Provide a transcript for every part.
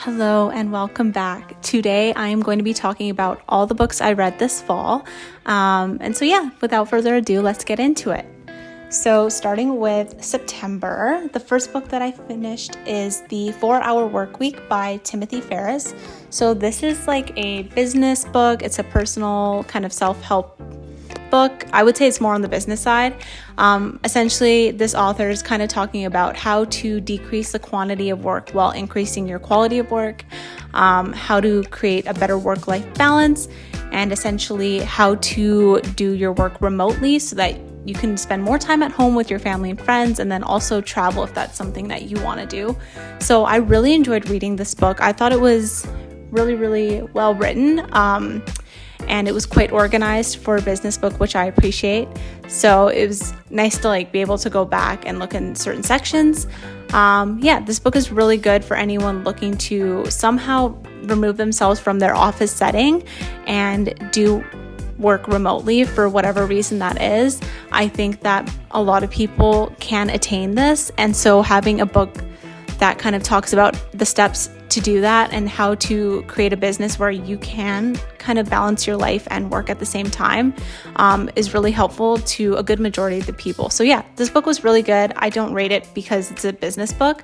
Hello and welcome back. Today I am going to be talking about all the books I read this fall. Without further ado, let's get into it. So starting with September, the first book that I finished is The 4-Hour Workweek by Timothy Ferriss. So this is like a business book. It's a personal kind of self-help book. I would say it's more on the business side. Essentially, this author is kind of talking about how to decrease the quantity of work while increasing your quality of work, how to create a better work-life balance, and essentially how to do your work remotely so that you can spend more time at home with your family and friends, and then also travel if that's something that you want to do. So I really enjoyed reading this book. I thought it was really, really well written. And it was quite organized for a business book, which I appreciate. So it was nice to be able to go back and look in certain sections. This book is really good for anyone looking to somehow remove themselves from their office setting and do work remotely for whatever reason that is. I think that a lot of people can attain this. And so having a book that kind of talks about the steps to do that and how to create a business where you can kind of balance your life and work at the same time is really helpful to a good majority of the people. So this book was really good. I don't rate it because it's a business book.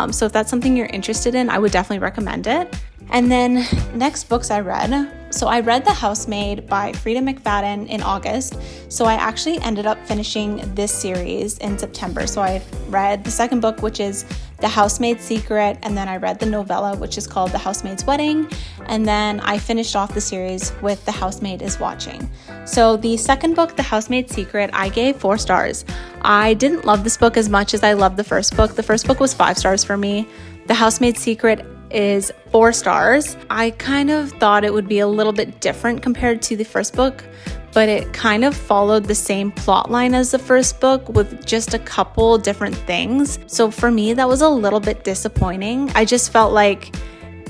So if that's something you're interested in, I would definitely recommend it. And then next books I read. So I read The Housemaid by Freida McFadden in August. So I actually ended up finishing this series in September. So I read the second book, which is The Housemaid's Secret, and then I read the novella, which is called The Housemaid's Wedding, and then I finished off the series with The Housemaid is Watching. So the second book, The Housemaid's Secret, I gave 4 stars. I didn't love this book as much as I loved the first book. The first book was 5 stars for me. The Housemaid's Secret is 4 stars. I kind of thought it would be a little bit different compared to the first book, but it kind of followed the same plot line as the first book with just a couple different things. So for me, that was a little bit disappointing. I just felt like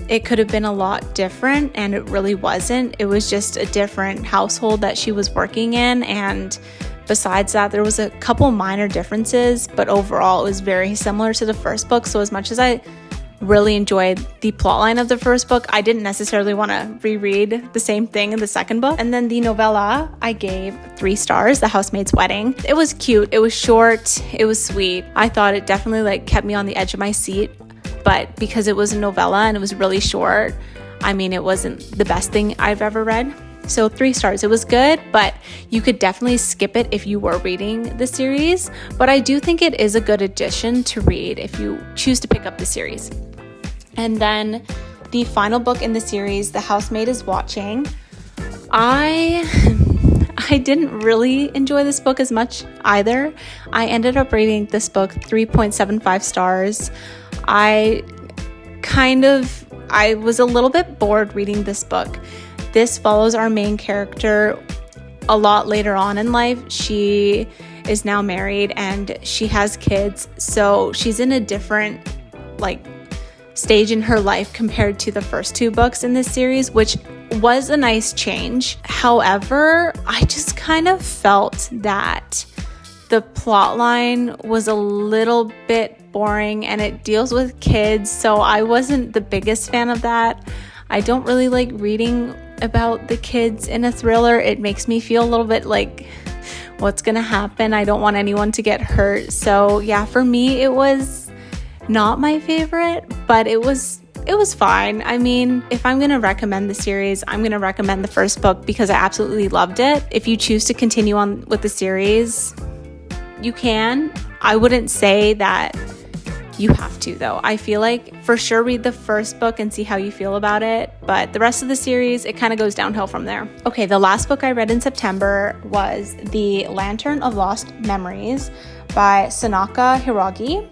it could have been a lot different, and it really wasn't. It was just a different household that she was working in, and besides that, there was a couple minor differences, but overall it was very similar to the first book. So as much as I really enjoyed the plotline of the first book, I didn't necessarily want to reread the same thing in the second book. And then the novella, I gave 3 stars, The Housemaid's Wedding. It was cute, it was short, it was sweet. I thought it definitely kept me on the edge of my seat, but because it was a novella and it was really short, it wasn't the best thing I've ever read. So 3 stars. It was good, but you could definitely skip it if you were reading the series. But I do think it is a good addition to read if you choose to pick up the series. And then the final book in the series, The Housemaid is Watching. I didn't really enjoy this book as much either. I ended up rating this book 3.75 stars. I was a little bit bored reading this book. This follows our main character a lot later on in life. She is now married and she has kids, so she's in a different stage in her life compared to the first 2 books in this series, which was a nice change. However, I just kind of felt that the plot line was a little bit boring and it deals with kids, so I wasn't the biggest fan of that. I don't really like reading about the kids in a thriller. It makes me feel a little bit like what's gonna happen. I don't want anyone to get hurt. So for me, it was not my favorite, but it was fine. If I'm going to recommend the series, I'm going to recommend the first book because I absolutely loved it. If you choose to continue on with the series, you can. I wouldn't say that you have to, though. I feel like for sure read the first book and see how you feel about it, but the rest of the series, it kind of goes downhill from there. Okay, the last book I read in September was The Lantern of Lost Memories by Sanaka Hiragi.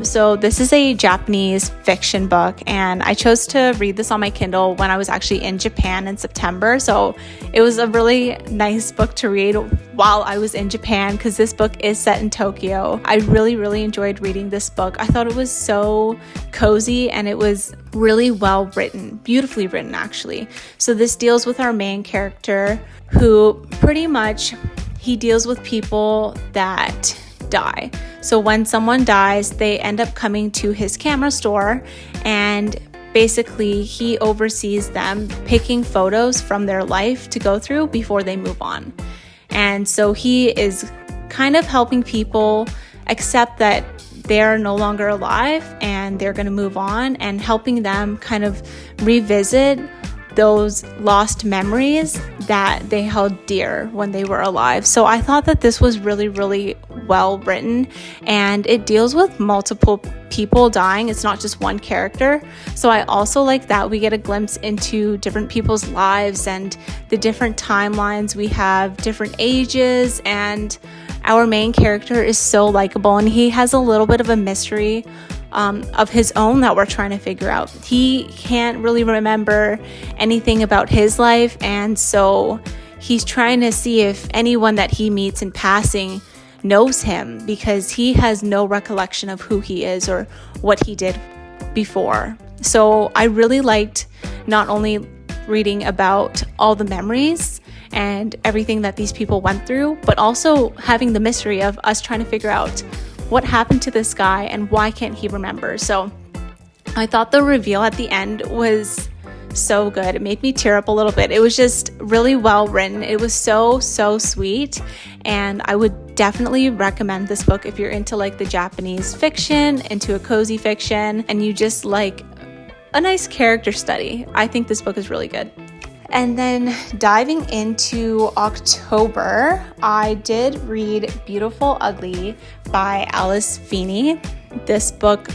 So this is a Japanese fiction book, and I chose to read this on my Kindle when I was actually in Japan in September. So it was a really nice book to read while I was in Japan because this book is set in Tokyo. I really, really enjoyed reading this book. I thought it was so cozy and it was really well written, beautifully written actually. So this deals with our main character who pretty much he deals with people that die. So when someone dies, they end up coming to his camera store and basically he oversees them picking photos from their life to go through before they move on. And so he is kind of helping people accept that they're no longer alive and they're going to move on, and helping them kind of revisit those lost memories that they held dear when they were alive. So I thought that this was really, really well written, and it deals with multiple people dying. It's not just one character. So I also like that we get a glimpse into different people's lives and the different timelines. We have different ages, and our main character is so likable, and he has a little bit of a mystery of his own that we're trying to figure out. He can't really remember anything about his life, and so he's trying to see if anyone that he meets in passing knows him, because he has no recollection of who he is or what he did before. So I really liked not only reading about all the memories and everything that these people went through, but also having the mystery of us trying to figure out what happened to this guy and why can't he remember. So I thought the reveal at the end was so good. It made me tear up a little bit. It was just really well written. It was so sweet, and I would definitely recommend this book if you're into like the Japanese fiction, into a cozy fiction, and you just like a nice character study. I think this book is really good. And then diving into October, I did read Beautiful Ugly by Alice Feeney. This book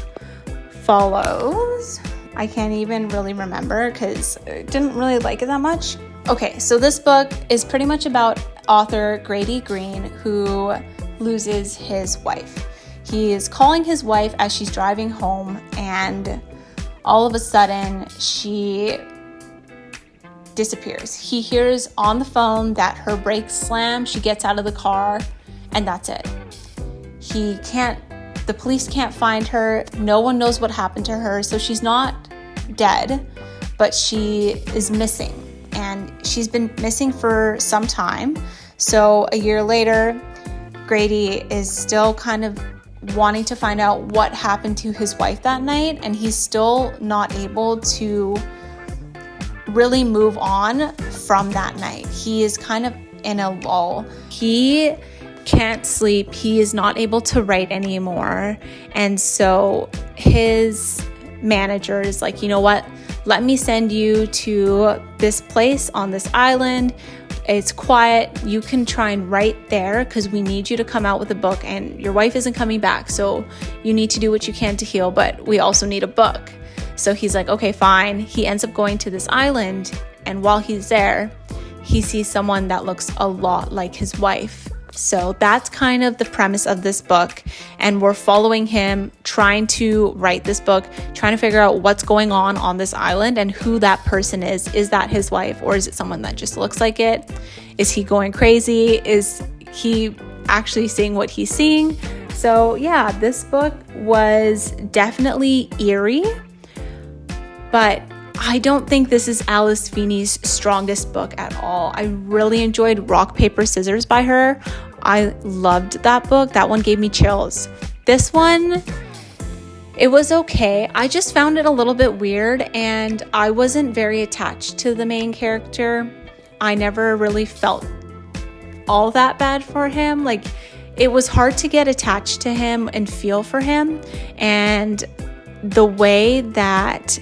follows, I can't even really remember because I didn't really like it that much. Okay, so this book is pretty much about author Grady Green, who loses his wife. He is calling his wife as she's driving home, and all of a sudden she disappears. He hears on the phone that her brakes slam, she gets out of the car, and that's it. The police can't find her. No one knows what happened to her. So she's not dead, but she is missing, and she's been missing for some time. So a year later, Grady is still kind of wanting to find out what happened to his wife that night, and he's still not able to really move on from that night. He is kind of in a lull. He can't sleep. He is not able to write anymore. And so his manager is like, you know what? Let me send you to this place on this island. It's quiet. You can try and write there because we need you to come out with a book, and your wife isn't coming back. So you need to do what you can to heal, but we also need a book. So he's like, okay, fine. He ends up going to this island, and while he's there, he sees someone that looks a lot like his wife. So that's kind of the premise of this book, and we're following him trying to write this book, trying to figure out what's going on this island and who that person is. Is that his wife, or is it someone that just looks like it? Is he going crazy? Is he actually seeing what he's seeing? So yeah, this book was definitely eerie, but I don't think this is Alice Feeney's strongest book at all. I really enjoyed Rock, Paper, Scissors by her. I loved that book. That one gave me chills. This one, it was okay. I just found it a little bit weird, and I wasn't very attached to the main character. I never really felt all that bad for him. Like, it was hard to get attached to him and feel for him. And the way that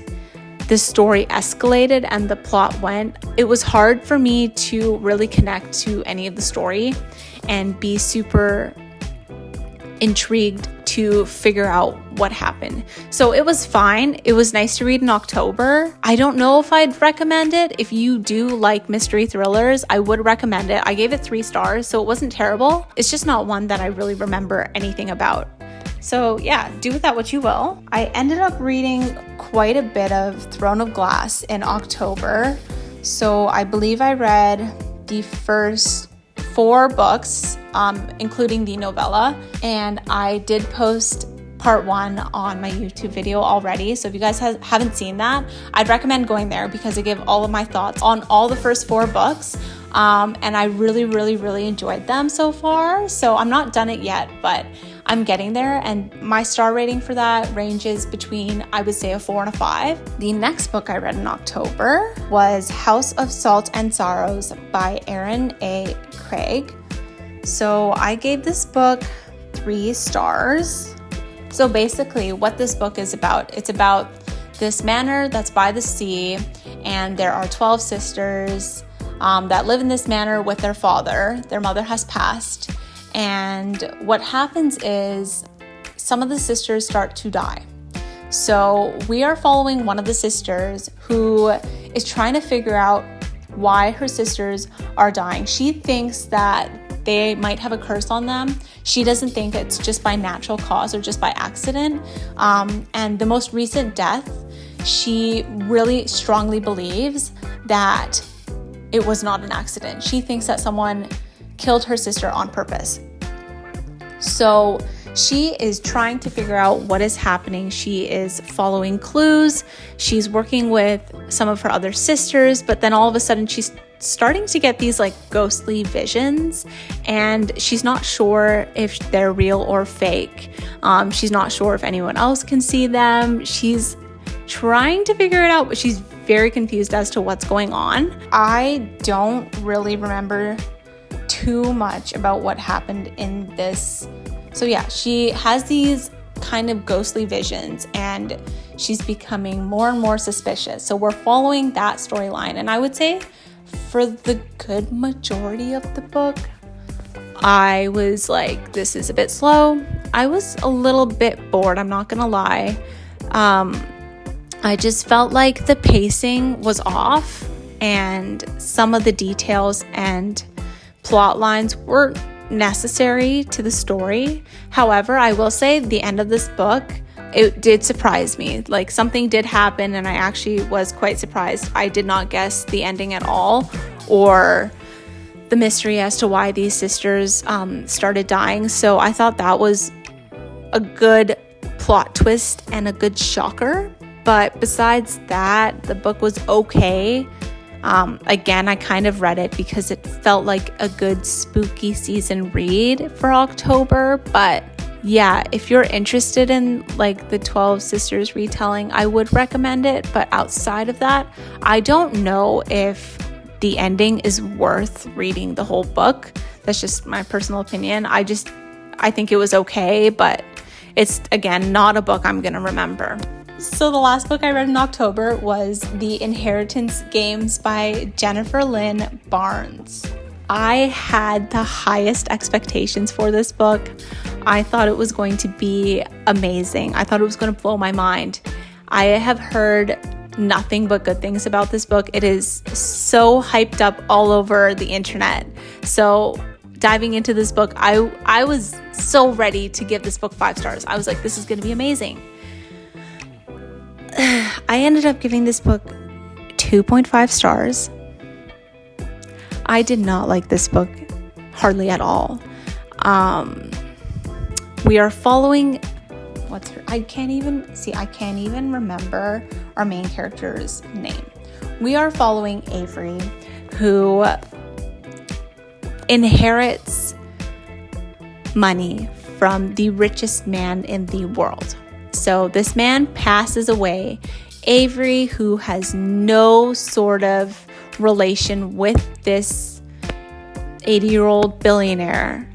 the story escalated and the plot went, it was hard for me to really connect to any of the story and be super intrigued to figure out what happened. So it was fine. It was nice to read in October. I don't know if I'd recommend it. If you do like mystery thrillers, I would recommend it. I gave it 3 stars, so it wasn't terrible. It's just not one that I really remember anything about. So yeah, do with that what you will. I ended up reading quite a bit of Throne of Glass in October. So I believe I read the first 4 books, including the novella. And I did post part 1 on my YouTube video already. So if you guys haven't seen that, I'd recommend going there because I give all of my thoughts on all the first 4 books. And I really enjoyed them so far. So I'm not done it yet, but I'm getting there, and my star rating for that ranges between, I would say, a 4 and a 5. The next book I read in October was House of Salt and Sorrows by Erin A. Craig. So I gave this book 3 stars. So basically what this book is about, it's about this manor that's by the sea, and there are 12 sisters that live in this manor with their father. Their mother has passed, and what happens is some of the sisters start to die. So we are following one of the sisters who is trying to figure out why her sisters are dying. She thinks that they might have a curse on them. She doesn't think it's just by natural cause or just by accident. And the most recent death, she really strongly believes that it was not an accident. She thinks that someone killed her sister on purpose. So she is trying to figure out what is happening. She is following clues. She's working with some of her other sisters, but then all of a sudden she's starting to get these like ghostly visions, and she's not sure if they're real or fake. She's not sure if anyone else can see them. She's trying to figure it out, but she's very confused as to what's going on. I don't really remember too much about what happened in this. So yeah, she has these kind of ghostly visions, and she's becoming more and more suspicious. So we're following that storyline, and I would say for the good majority of the book, I was like, this is a bit slow. I was a little bit bored, I'm not gonna lie. I just felt like the pacing was off, and some of the details and plot lines weren't necessary to the story. However, I will say the end of this book, it did surprise me. Like, something did happen, and I actually was quite surprised. I did not guess the ending at all, or the mystery as to why these sisters started dying. So I thought that was a good plot twist and a good shocker. But besides that, the book was okay. Again, I kind of read it because it felt like a good spooky season read for October. But yeah, if you're interested in like the 12 Sisters retelling, I would recommend it. But outside of that, I don't know if the ending is worth reading the whole book. That's just my personal opinion. I think it was okay, but it's, again, not a book I'm gonna remember. So the last book I read in October was The Inheritance Games by Jennifer Lynn Barnes. I had the highest expectations for this book. I thought it was going to be amazing. I thought it was going to blow my mind. I have heard nothing but good things about this book. It is so hyped up all over the internet. So diving into this book, I was so ready to give this book 5 stars. I was like, this is going to be amazing. I ended up giving this book 2.5 stars. I did not like this book hardly at all. We are following I can't even remember our main character's name. We are following Avery, who inherits money from the richest man in the world. So this man passes away. Avery, who has no sort of relation with this 80-year-old billionaire,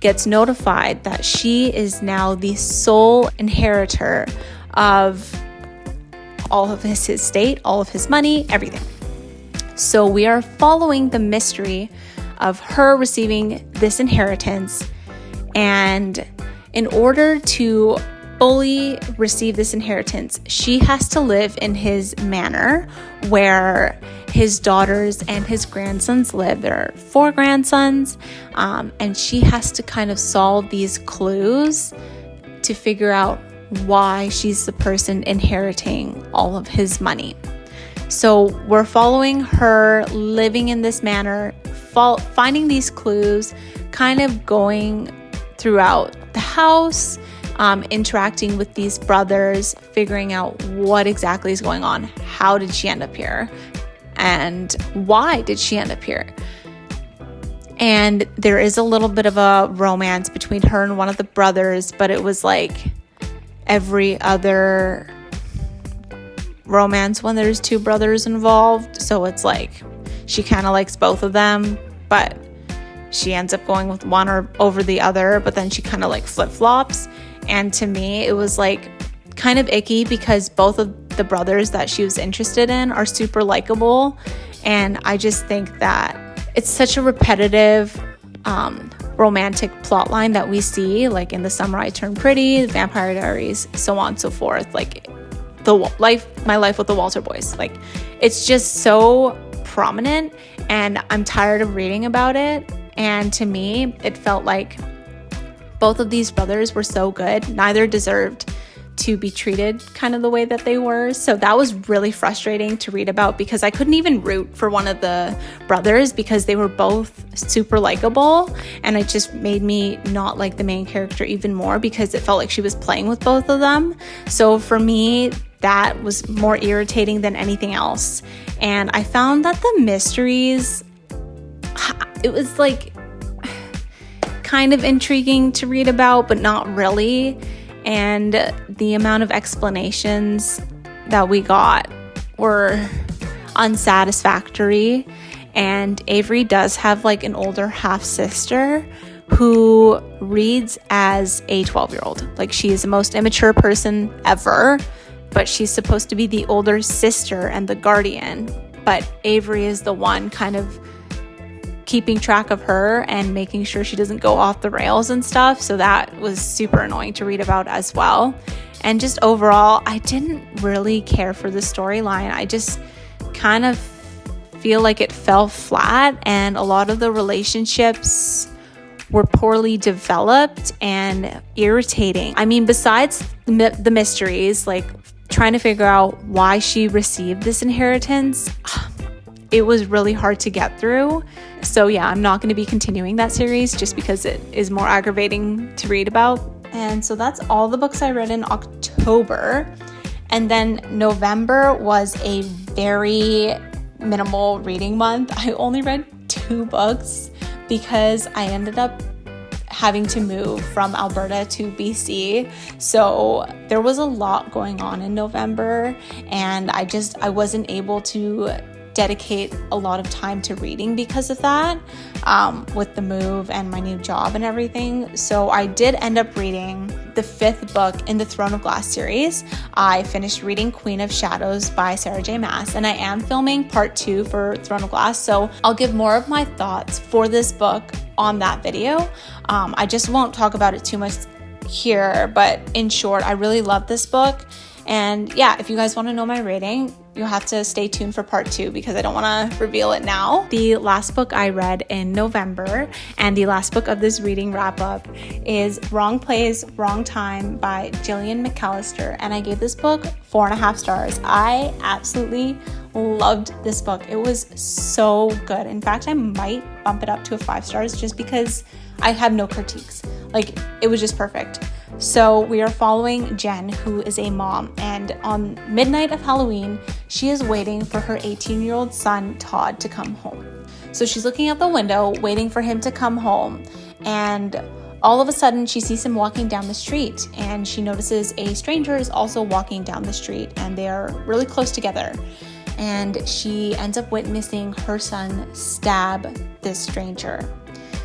gets notified that she is now the sole inheritor of all of his estate, all of his money, everything. So we are following the mystery of her receiving this inheritance, and in order to fully receive this inheritance, she has to live in his manor where his daughters and his grandsons live. There are 4 grandsons, and she has to kind of solve these clues to figure out why she's the person inheriting all of his money. So we're following her living in this manor, finding these clues, kind of going throughout the house, interacting with these brothers, figuring out what exactly is going on. How did she end up here? And why did she end up here? And there is a little bit of a romance between her and one of the brothers, but it was like every other romance when there's two brothers involved. So it's like she kind of likes both of them, but she ends up going with one or over the other, but then she kind of like flip-flops. And to me, it was like kind of icky because both of the brothers that she was interested in are super likable. And I just think that it's such a repetitive romantic plotline that we see, like in The Summer I Turned Pretty, Vampire Diaries, so on and so forth, like My Life with the Walter Boys. Like, it's just so prominent, and I'm tired of reading about it. And to me, it felt like both of these brothers were so good, neither deserved to be treated kind of the way that they were. So that was really frustrating to read about, because I couldn't even root for one of the brothers because they were both super likable, and it just made me not like the main character even more because it felt like she was playing with both of them. So for me, that was more irritating than anything else. And I found that the mysteries, it was like kind of intriguing to read about, but not really. And the amount of explanations that we got were unsatisfactory. And Avery does have like an older half sister who reads as a 12-year-old. Like, she is the most immature person ever, but she's supposed to be the older sister and the guardian. But Avery is the one kind of keeping track of her and making sure she doesn't go off the rails and stuff. So that was super annoying to read about as well. And just overall, I didn't really care for the storyline. I just kind of feel like it fell flat, and a lot of the relationships were poorly developed and irritating. I mean, besides the mysteries, like trying to figure out why she received this inheritance, it was really hard to get through. So yeah, I'm not going to be continuing that series just because it is more aggravating to read about. And so that's all the books I read in October. And then November was a very minimal reading month. I only read 2 books because I ended up having to move from Alberta to BC. So there was a lot going on in November, and I wasn't able to dedicate a lot of time to reading because of that, with the move and my new job and everything. So I did end up reading the 5th book in the Throne of Glass series. I finished reading Queen of Shadows by Sarah J. Maas, and I am filming part 2 for Throne of Glass, so I'll give more of my thoughts for this book on that video. I just won't talk about it too much here, but in short, I really love this book. And yeah, if you guys want to know my rating, you'll have to stay tuned for part 2 because I don't want to reveal it now. The last book I read in November, and the last book of this reading wrap up, is Wrong Place, Wrong Time by Gillian McAllister, and I gave this book 4.5 stars. I absolutely loved this book. It was so good. In fact, I might bump it up to 5 stars just because I have no critiques. Like, it was just perfect. So we are following Jen, who is a mom, and on midnight of Halloween, she is waiting for her 18-year-old son, Todd, to come home. So she's looking out the window, waiting for him to come home, and all of a sudden, she sees him walking down the street, and she notices a stranger is also walking down the street, and they are really close together. And she ends up witnessing her son stab this stranger.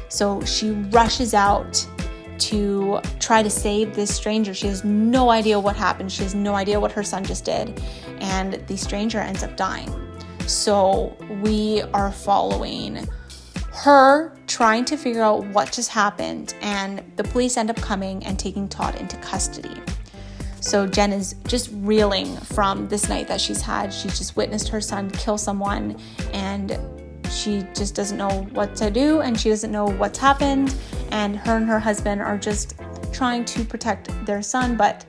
So she rushes out to try to save this stranger. She has no idea what happened. She has no idea what her son just did. And the stranger ends up dying. So we are following her trying to figure out what just happened. And the police end up coming and taking Todd into custody. So Jen is just reeling from this night that she's had. She's just witnessed her son kill someone, and she just doesn't know what to do, and she doesn't know what's happened. And her husband are just trying to protect their son, but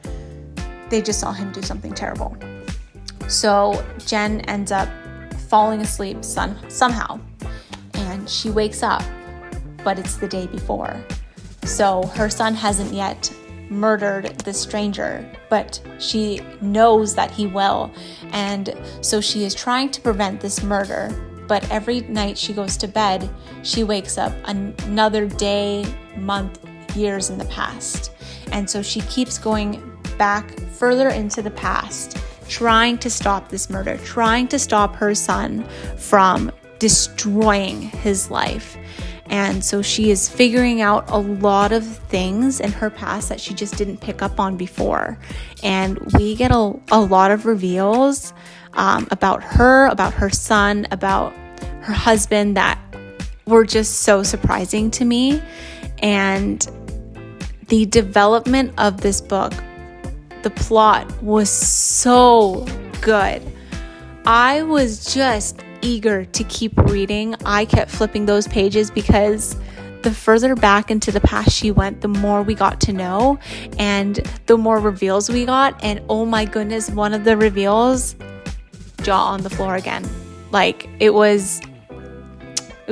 they just saw him do something terrible. So Jen ends up falling asleep somehow, and she wakes up, but it's the day before. So her son hasn't yet murdered the stranger, but she knows that he will, and so she is trying to prevent this murder but every night she goes to bed, she wakes up another day, month, years in the past. And so she keeps going back further into the past, trying to stop this murder, trying to stop her son from destroying his life. And so she is figuring out a lot of things in her past that she just didn't pick up on before. And we get a lot of reveals about her son, about her husband that were just so surprising to me. And the development of this book, the plot was so good. I was just eager to keep reading. I kept flipping those pages because the further back into the past she went, the more we got to know and the more reveals we got. And oh my goodness, one of the reveals, jaw on the floor again. Like, it was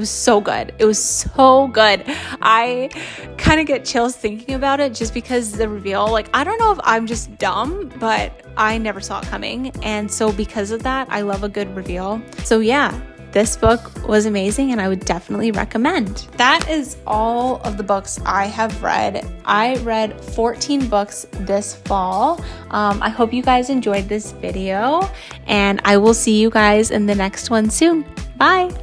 so good. It was so good. I kind of get chills thinking about it just because the reveal, like, I don't know if I'm just dumb, but I never saw it coming. And so because of that, I love a good reveal. So yeah, this book was amazing and I would definitely recommend. That is all of the books I have read. I read 14 books this fall. I hope you guys enjoyed this video and I will see you guys in the next one soon. Bye.